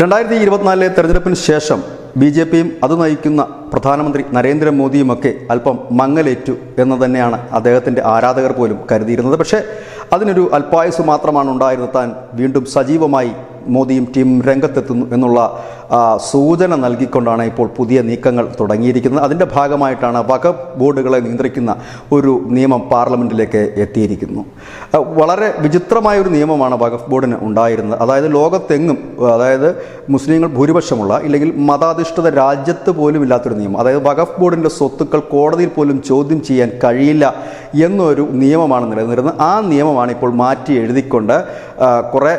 2024 തെരഞ്ഞെടുപ്പിന് ശേഷം ബി.ജെ.പിയും അത് നയിക്കുന്ന പ്രധാനമന്ത്രി നരേന്ദ്രമോദിയുമൊക്കെ അല്പം മങ്ങലേറ്റു എന്ന് തന്നെയാണ് അദ്ദേഹത്തിൻ്റെ ആരാധകർ പോലും കരുതിയിരുന്നത്. പക്ഷേ അതിനൊരു അല്പായുസ് മാത്രമാണ് ഉണ്ടായിരുന്നത്. താൻ വീണ്ടും സജീവമായി മോദിയും ടീം രംഗത്തെത്തുന്നു എന്നുള്ള സൂചന നൽകിക്കൊണ്ടാണ് ഇപ്പോൾ പുതിയ നീക്കങ്ങൾ തുടങ്ങിയിരിക്കുന്നത്. അതിൻ്റെ ഭാഗമായിട്ടാണ് വഖഫ് ബോർഡുകളെ നിയന്ത്രിക്കുന്ന ഒരു നിയമം പാർലമെൻറ്റിലേക്ക് എത്തിയിരിക്കുന്നു. വളരെ വിചിത്രമായൊരു നിയമമാണ് വഖഫ് ബോർഡിന് ഉണ്ടായിരുന്നത്. അതായത് ലോകത്തെങ്ങും, അതായത് മുസ്ലിങ്ങൾ ഭൂരിപക്ഷമുള്ള ഇല്ലെങ്കിൽ മതാധിഷ്ഠിത രാജ്യത്ത് പോലും ഇല്ലാത്തൊരു നിയമം. അതായത് വഖഫ് ബോർഡിൻ്റെ സ്വത്തുക്കൾ കോടതിയിൽ പോലും ചോദ്യം ചെയ്യാൻ കഴിയില്ല എന്നൊരു നിയമമാണ് നിലനിന്നിരുന്നത്. ആ നിയമമാണ് ഇപ്പോൾ മാറ്റി എഴുതിക്കൊണ്ട് കുറേ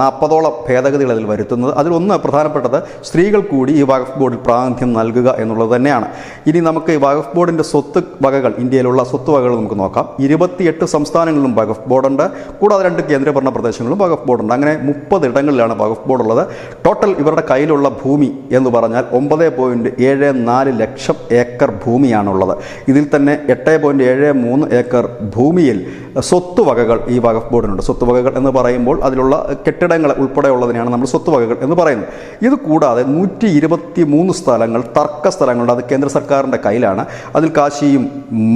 40ഓളം ഭേദഗതികൾ അതിൽ വരുത്തുന്നത്. അതിലൊന്ന് പ്രധാനപ്പെട്ടത് സ്ത്രീകൾ കൂടി ഈ വഖഫ് ബോർഡിൽ പ്രാതിനിധ്യം നൽകുക എന്നുള്ളത് തന്നെയാണ്. ഇനി നമുക്ക് ഈ വഖഫ് ബോർഡിൻ്റെ സ്വത്ത് വകകൾ, ഇന്ത്യയിലുള്ള സ്വത്ത് വകകൾ നമുക്ക് നോക്കാം. 28 സംസ്ഥാനങ്ങളിലും വഖഫ് ബോർഡുണ്ട്. കൂടാതെ 2 കേന്ദ്രഭരണ പ്രദേശങ്ങളിലും വഖഫ് ബോർഡുണ്ട്. അങ്ങനെ 30 ഇടങ്ങളിലാണ് വഖഫ് ബോർഡ് ഉള്ളത്. ടോട്ടൽ ഇവരുടെ കയ്യിലുള്ള ഭൂമി എന്ന് പറഞ്ഞാൽ 9.74 ലക്ഷം ഏക്കർ ഭൂമിയാണുള്ളത്. ഇതിൽ തന്നെ 8.73 ഏക്കർ ഭൂമിയിൽ സ്വത്തുവകകൾ ഈ വഖഫ് ബോർഡിനുണ്ട്. സ്വത്തുവകകൾ എന്ന് പറയുമ്പോൾ അതിലുള്ള കെട്ടിടങ്ങൾ ഉൾപ്പെടെയുള്ളതിനെയാണ് നമ്മൾ സ്വത്തുവകകൾ എന്ന് പറയുന്നത്. ഇത് കൂടാതെ 123 സ്ഥലങ്ങൾ തർക്ക സ്ഥലങ്ങളുണ്ട്. അത് കേന്ദ്ര സർക്കാരിൻ്റെ കയ്യിലാണ്. അതിൽ കാശിയും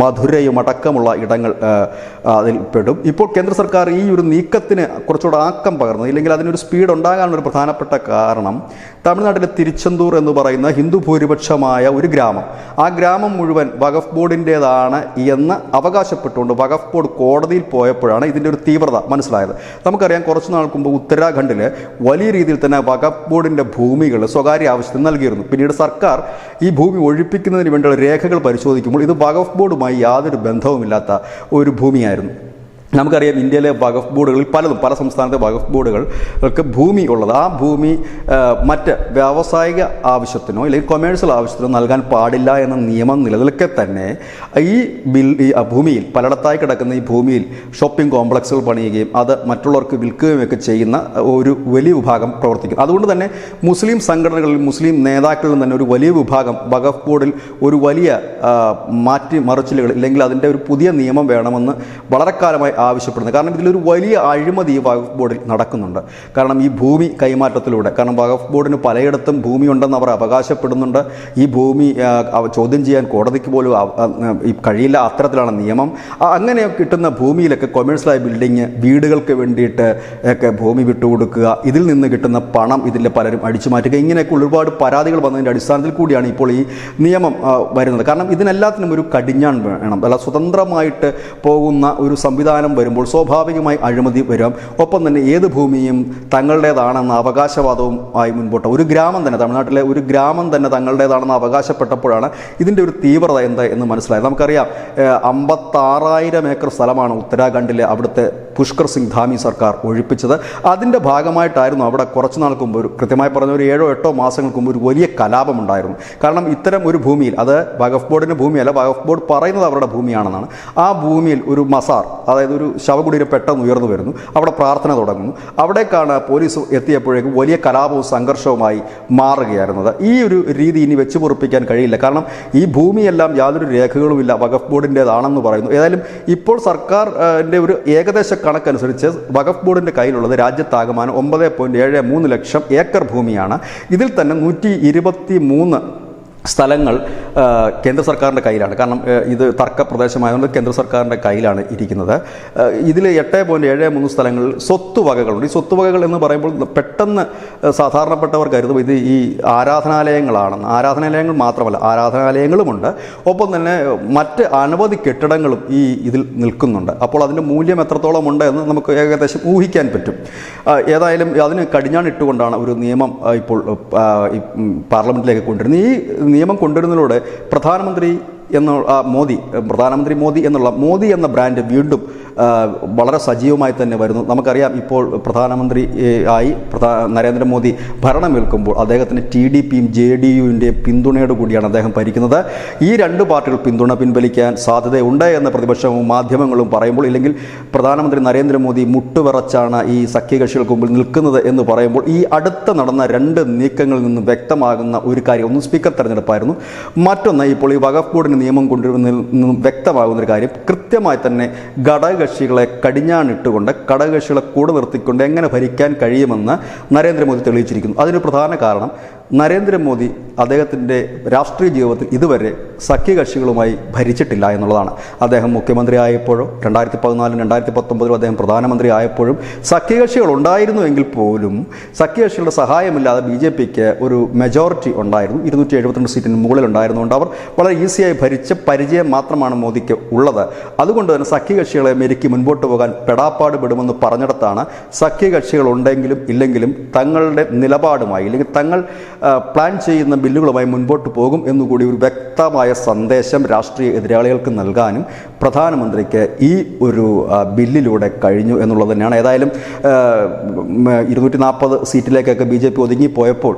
മധുരയും അടക്കമുള്ള ഇടങ്ങൾ അതിൽ പെടും. ഇപ്പോൾ കേന്ദ്ര സർക്കാർ ഈ ഒരു നീക്കത്തിന് കുറച്ചുകൂടെ ആക്കം പകർന്നത്, ഇല്ലെങ്കിൽ അതിനൊരു സ്പീഡ് ഉണ്ടാകാനുള്ള ഒരു പ്രധാനപ്പെട്ട കാരണം തമിഴ്നാട്ടിലെ തിരുച്ചെന്തൂർ എന്ന് പറയുന്ന ഹിന്ദു ഭൂരിപക്ഷമായ ഒരു ഗ്രാമം, ആ ഗ്രാമം മുഴുവൻ വഖഫ് ബോർഡിൻ്റേതാണ് എന്ന് അവകാശപ്പെട്ടുകൊണ്ട് വഖഫ് ബോർഡ് കോടതിയിൽ പോയപ്പോഴാണ് ഇതിൻ്റെ ഒരു തീവ്രത മനസ്സിലായത്. നമുക്കറിയാം, കുറച്ച് നാൾക്ക് മുമ്പ് ഉത്തരാഖണ്ഡിൽ വലിയ രീതിയിൽ തന്നെ വഖഫ് ബോർഡിൻ്റെ ഭൂമികൾ സ്വകാര്യ ആവശ്യത്തിന് നൽകിയിരുന്നു. പിന്നീട് സർക്കാർ ഈ ഭൂമി ഒഴിപ്പിക്കുന്നതിന് വേണ്ടിയുള്ള രേഖകൾ പരിശോധിക്കുമ്പോൾ ഇത് വഖഫ് ബോർഡുമായി യാതൊരു ബന്ധവുമില്ലാത്ത ഒരു ഭൂമിയായിരുന്നു. നമുക്കറിയാം, ഇന്ത്യയിലെ വഖഫ് ബോർഡുകളിൽ പല സംസ്ഥാനത്തെ വഖഫ് ബോർഡുകൾക്ക് ഭൂമി ഉള്ളത്. ആ ഭൂമി മറ്റ് വ്യാവസായിക ആവശ്യത്തിനോ അല്ലെങ്കിൽ കൊമേഴ്സ്യൽ ആവശ്യത്തിനോ നൽകാൻ പാടില്ല എന്ന നിയമം നിലനിൽക്കെ തന്നെ ഈ ഭൂമിയിൽ, പലയിടത്തായി കിടക്കുന്ന ഈ ഭൂമിയിൽ ഷോപ്പിംഗ് കോംപ്ലക്സുകൾ പണിയുകയും അത് മറ്റുള്ളവർക്ക് വിൽക്കുകയുമൊക്കെ ചെയ്യുന്ന ഒരു വലിയ വിഭാഗം പ്രവർത്തിക്കും. അതുകൊണ്ട് തന്നെ മുസ്ലിം സംഘടനകളിൽ, മുസ്ലിം നേതാക്കളിൽ തന്നെ ഒരു വലിയ വിഭാഗം വഖഫ് ബോർഡിൽ ഒരു വലിയ മറിച്ചിലുകൾ, ഇല്ലെങ്കിൽ അതിൻ്റെ ഒരു പുതിയ നിയമം വേണമെന്ന് വളരെ കാലമായി ആവശ്യപ്പെടുന്നത്. കാരണം ഇതിലൊരു വലിയ അഴിമതി ഈ വഖഫ് ബോർഡിൽ നടക്കുന്നുണ്ട്. കാരണം ഈ ഭൂമി കൈമാറ്റത്തിലൂടെ, കാരണം വഖഫ് ബോർഡിന് പലയിടത്തും ഭൂമി ഉണ്ടെന്ന് അവർ അവകാശപ്പെടുന്നുണ്ട്. ഈ ഭൂമി ചോദ്യം ചെയ്യാൻ കോടതിക്ക് പോലും കഴിയില്ല, അത്തരത്തിലാണ് നിയമം. അങ്ങനെ കിട്ടുന്ന ഭൂമിയിലൊക്കെ കൊമേഴ്സ്യലായ ബിൽഡിങ്, വീടുകൾക്ക് വേണ്ടിയിട്ട് ഒക്കെ ഭൂമി വിട്ടുകൊടുക്കുക, ഇതിൽ നിന്ന് കിട്ടുന്ന പണം ഇതിൽ പലരും അടിച്ചു മാറ്റുക, ഇങ്ങനെയൊക്കെ ഒരുപാട് പരാതികൾ വന്നതിൻ്റെ അടിസ്ഥാനത്തിൽ കൂടിയാണ് ഇപ്പോൾ ഈ നിയമം വരുന്നത്. കാരണം ഇതിനെല്ലാത്തിനും ഒരു കടിഞ്ഞാൺ വേണം. അല്ല, സ്വതന്ത്രമായിട്ട് പോകുന്ന ഒരു സംവിധാനം വരുമ്പോൾ സ്വാഭാവികമായി അഴിമതി വരും. ഒപ്പം തന്നെ ഏത് ഭൂമിയും തങ്ങളുടേതാണെന്ന അവകാശവാദവും ആയി മുൻപോട്ട് ഒരു ഗ്രാമം തന്നെ, തമിഴ്നാട്ടിലെ ഒരു ഗ്രാമം തന്നെ തങ്ങളുടേതാണെന്ന് അവകാശപ്പെട്ടപ്പോഴാണ് ഇതിൻ്റെ ഒരു തീവ്രത എന്താ എന്ന് മനസ്സിലായത്. നമുക്കറിയാം, 56,000 ഏക്കർ സ്ഥലമാണ് ഉത്തരാഖണ്ഡിലെ അവിടുത്തെ പുഷ്കർ സിംഗ് ധാമി സർക്കാർ ഒഴിപ്പിച്ചത്. അതിൻ്റെ ഭാഗമായിട്ടായിരുന്നു അവിടെ കുറച്ച് നാൾക്ക് മുമ്പ്, കൃത്യമായി പറഞ്ഞ ഒരു 7-8 മാസങ്ങൾക്ക് മുമ്പ് ഒരു വലിയ കലാപമുണ്ടായിരുന്നു. കാരണം ഇത്തരം ഒരു ഭൂമിയിൽ, അത് വഖഫ് ബോർഡിൻ്റെ ഭൂമിയല്ല, വഖഫ് ബോർഡ് പറയുന്നത് അവരുടെ ഭൂമിയാണെന്നാണ്. ആ ഭൂമിയിൽ ഒരു മസാർ, അതായത് ഒരു ശവകുടീരം പെട്ടെന്ന് ഉയർന്നു വരുന്നു. അവിടെ പ്രാർത്ഥന തുടങ്ങുന്നു. അവിടേക്കാണ് പോലീസ് എത്തിയപ്പോഴേക്കും വലിയ കലാപവും സംഘർഷവുമായി മാറുകയായിരുന്നത്. ഈ ഒരു രീതി ഇനി വെച്ച് പൊറുപ്പിക്കാൻ കഴിയില്ല. കാരണം ഈ ഭൂമിയെല്ലാം യാതൊരു രേഖകളുമില്ല, വഖഫ് ബോർഡിൻ്റേതാണെന്ന് പറയുന്നു. ഏതായാലും ഇപ്പോൾ സർക്കാരിൻ്റെ ഒരു ഏകദേശ കണക്കനുസരിച്ച് വഖഫ് ബോർഡിൻ്റെ കയ്യിലുള്ളത് രാജ്യത്താകമാനം 9.73 ലക്ഷം ഏക്കർ ഭൂമിയാണ്. ഇതിൽ തന്നെ 123 സ്ഥലങ്ങൾ കേന്ദ്ര സർക്കാരിൻ്റെ കയ്യിലാണ്. കാരണം ഇത് തർക്ക പ്രദേശമായതുകൊണ്ട് കേന്ദ്ര സർക്കാരിൻ്റെ കയ്യിലാണ് ഇരിക്കുന്നത്. ഇതിൽ 8.73 സ്ഥലങ്ങളിൽ സ്വത്തുവകകളുണ്ട്. ഈ സ്വത്തുവകകൾ എന്ന് പറയുമ്പോൾ പെട്ടെന്ന് സാധാരണപ്പെട്ടവർ കരുതും ഇത് ഈ ആരാധനാലയങ്ങളാണെന്ന്. ആരാധനാലയങ്ങൾ മാത്രമല്ല, ആരാധനാലയങ്ങളുമുണ്ട്. ഒപ്പം തന്നെ മറ്റ് അനവധി കെട്ടിടങ്ങളും ഇതിൽ നിൽക്കുന്നുണ്ട്. അപ്പോൾ അതിൻ്റെ മൂല്യം എത്രത്തോളം ഉണ്ട് എന്ന് നമുക്ക് ഏകദേശം ഊഹിക്കാൻ പറ്റും. ഏതായാലും അതിന് കടിഞ്ഞാണിട്ടുകൊണ്ടാണ് ഒരു നിയമം ഇപ്പോൾ പാർലമെൻറ്റിലേക്ക് കൊണ്ടുവരുന്നത്. ഈ നിയമം കൊണ്ടുവരുന്നതിലൂടെ പ്രധാനമന്ത്രി മോദി എന്ന ബ്രാൻഡ് വീണ്ടും വളരെ സജീവമായി തന്നെ വരുന്നു. നമുക്കറിയാം, ഇപ്പോൾ പ്രധാനമന്ത്രി ആയി നരേന്ദ്രമോദി ഭരണമേൽക്കുമ്പോൾ അദ്ദേഹത്തിന് TDPയും JDUവിൻ്റെയും പിന്തുണയോട് കൂടിയാണ് അദ്ദേഹം ഭരിക്കുന്നത്. ഈ 2 പാർട്ടികൾ പിന്തുണ പിൻവലിക്കാൻ സാധ്യതയുണ്ട് എന്ന് പ്രതിപക്ഷവും മാധ്യമങ്ങളും പറയുമ്പോൾ, ഇല്ലെങ്കിൽ പ്രധാനമന്ത്രി നരേന്ദ്രമോദി മുട്ടുവിറച്ചാണ് ഈ സഖ്യകക്ഷികൾക്ക് മുമ്പിൽ നിൽക്കുന്നത് എന്ന് പറയുമ്പോൾ, ഈ അടുത്ത നടന്ന 2 നീക്കങ്ങളിൽ നിന്നും വ്യക്തമാകുന്ന ഒരു കാര്യം, ഒന്ന് സ്പീക്കർ തെരഞ്ഞെടുപ്പായിരുന്നു, മറ്റൊന്ന് ഇപ്പോൾ ഈ വഖഫ് ബോർഡിന് ഇങ്ങനെ നിയമം കൊണ്ടുവരുന്നതിൽ നിന്നും വ്യക്തമാകുന്നൊരു കാര്യം, കൃത്യമായി തന്നെ ഘടകകക്ഷികളെ കടിഞ്ഞാണിട്ടുകൊണ്ട് ഘടകകക്ഷികളെ കൂടെ നിർത്തിക്കൊണ്ട് എങ്ങനെ ഭരിക്കാൻ കഴിയുമെന്ന് നരേന്ദ്രമോദി തെളിയിച്ചിരിക്കുന്നു. അതിന് പ്രധാന കാരണം നരേന്ദ്രമോദി അദ്ദേഹത്തിൻ്റെ രാഷ്ട്രീയ ജീവിതത്തിൽ ഇതുവരെ സഖ്യകക്ഷികളുമായി ഭരിച്ചിട്ടില്ല എന്നുള്ളതാണ്. അദ്ദേഹം മുഖ്യമന്ത്രി ആയപ്പോഴും 2014 2019 അദ്ദേഹം പ്രധാനമന്ത്രി ആയപ്പോഴും സഖ്യകക്ഷികൾ ഉണ്ടായിരുന്നുവെങ്കിൽ പോലും സഖ്യകക്ഷികളുടെ സഹായമില്ലാതെ BJPക്ക് ഒരു മെജോറിറ്റി ഉണ്ടായിരുന്നു. 272 സീറ്റിന് മുകളിൽ ഉണ്ടായിരുന്നുകൊണ്ട് അവർ വളരെ ഈസിയായി ഭരിച്ച പരിചയം മാത്രമാണ് മോദിക്ക് ഉള്ളത്. അതുകൊണ്ട് തന്നെ സഖ്യകക്ഷികളെ മെരുക്കി മുൻപോട്ട് പോകാൻ പെടാപ്പാട് പെടുമെന്ന് പറഞ്ഞിടത്താണ് സഖ്യകക്ഷികൾ ഉണ്ടെങ്കിലും ഇല്ലെങ്കിലും തങ്ങളുടെ നിലപാടുമായി അല്ലെങ്കിൽ തങ്ങൾ പ്ലാൻ ചെയ്യുന്ന ബില്ലുകളുമായി മുൻപോട്ട് പോകും എന്നുകൂടി ഒരു വ്യക്തമായ സന്ദേശം രാഷ്ട്രീയ എതിരാളികൾക്ക് നൽകാനും പ്രധാനമന്ത്രിക്ക് ഈ ഒരു ബില്ലിലൂടെ കഴിഞ്ഞു എന്നുള്ളത് തന്നെയാണ്. ഏതായാലും 240 സീറ്റിലേക്കൊക്കെ BJP ഒതുങ്ങിപ്പോയപ്പോൾ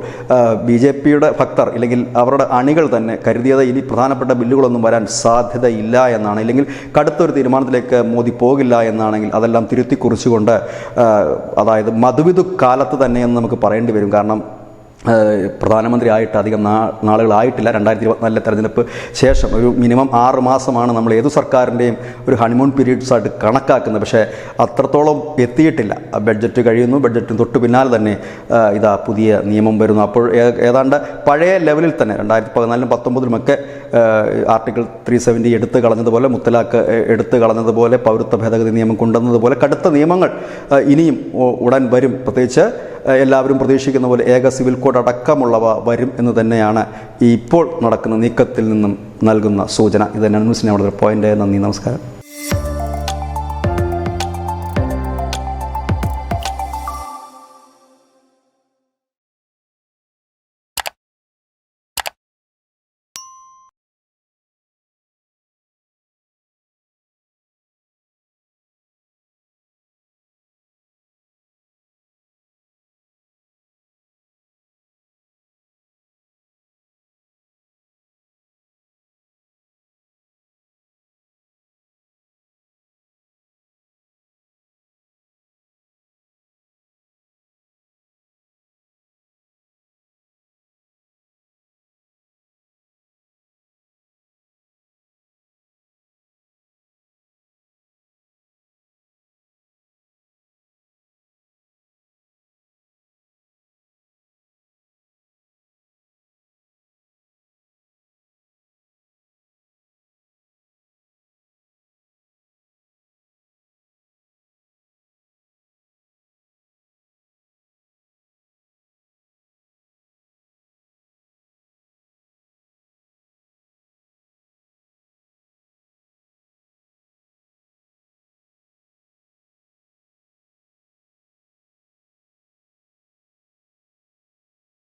BJPയുടെ ഭക്തർ അല്ലെങ്കിൽ അവരുടെ അണികൾ തന്നെ കരുതിയത് ഇനി പ്രധാനപ്പെട്ട ബില്ലുകളൊന്നും വരാൻ സാധ്യതയില്ല എന്നാണ്, ഇല്ലെങ്കിൽ കടുത്തൊരു തീരുമാനത്തിലേക്ക് മോദി പോകില്ല എന്നാണെങ്കിൽ അതെല്ലാം തിരുത്തി കുറിച്ചുകൊണ്ട് അതായത് മധുവിധു കാലത്ത് തന്നെയെന്ന് നമുക്ക് പറയേണ്ടി വരും. കാരണം പ്രധാനമന്ത്രി ആയിട്ട് അധികം നാളുകളായിട്ടില്ല. 2024 തെരഞ്ഞെടുപ്പ് ശേഷം ഒരു മിനിമം 6 മാസമാണ് നമ്മൾ ഏതു സർക്കാരിൻ്റെയും ഒരു ഹണിമൂൺ പീരീഡ്സായിട്ട് കണക്കാക്കുന്നത്. പക്ഷേ അത്രത്തോളം എത്തിയിട്ടില്ല. ബഡ്ജറ്റ് കഴിയുന്നു, ബഡ്ജറ്റിന് തൊട്ട് പിന്നാലെ തന്നെ ഇതാ പുതിയ നിയമം വരുന്നു. അപ്പോൾ ഏതാണ്ട് പഴയ ലെവലിൽ തന്നെ 2014 2019 ആർട്ടിക്കിൾ 370 എടുത്തു കളഞ്ഞതുപോലെ, മുത്തലാഖ് എടുത്തു കളഞ്ഞതുപോലെ, പൗരത്വ ഭേദഗതി നിയമം കൊണ്ടുവന്നതുപോലെ കടുത്ത നിയമങ്ങൾ ഇനിയും ഉടൻ വരും. പ്രത്യേകിച്ച് എല്ലാവരും പ്രതീക്ഷിക്കുന്ന പോലെ ഏക സിവിൽ കോഡ് അടക്കമുള്ളവ വരും എന്ന് തന്നെയാണ് ഇപ്പോൾ നടക്കുന്ന നീക്കത്തിൽ നിന്നും നൽകുന്ന സൂചന. ഇത് തന്നെയാണ് ന്യൂസിനെ വളരെ പോയിൻ്റ്. നന്ദി, നമസ്കാരം.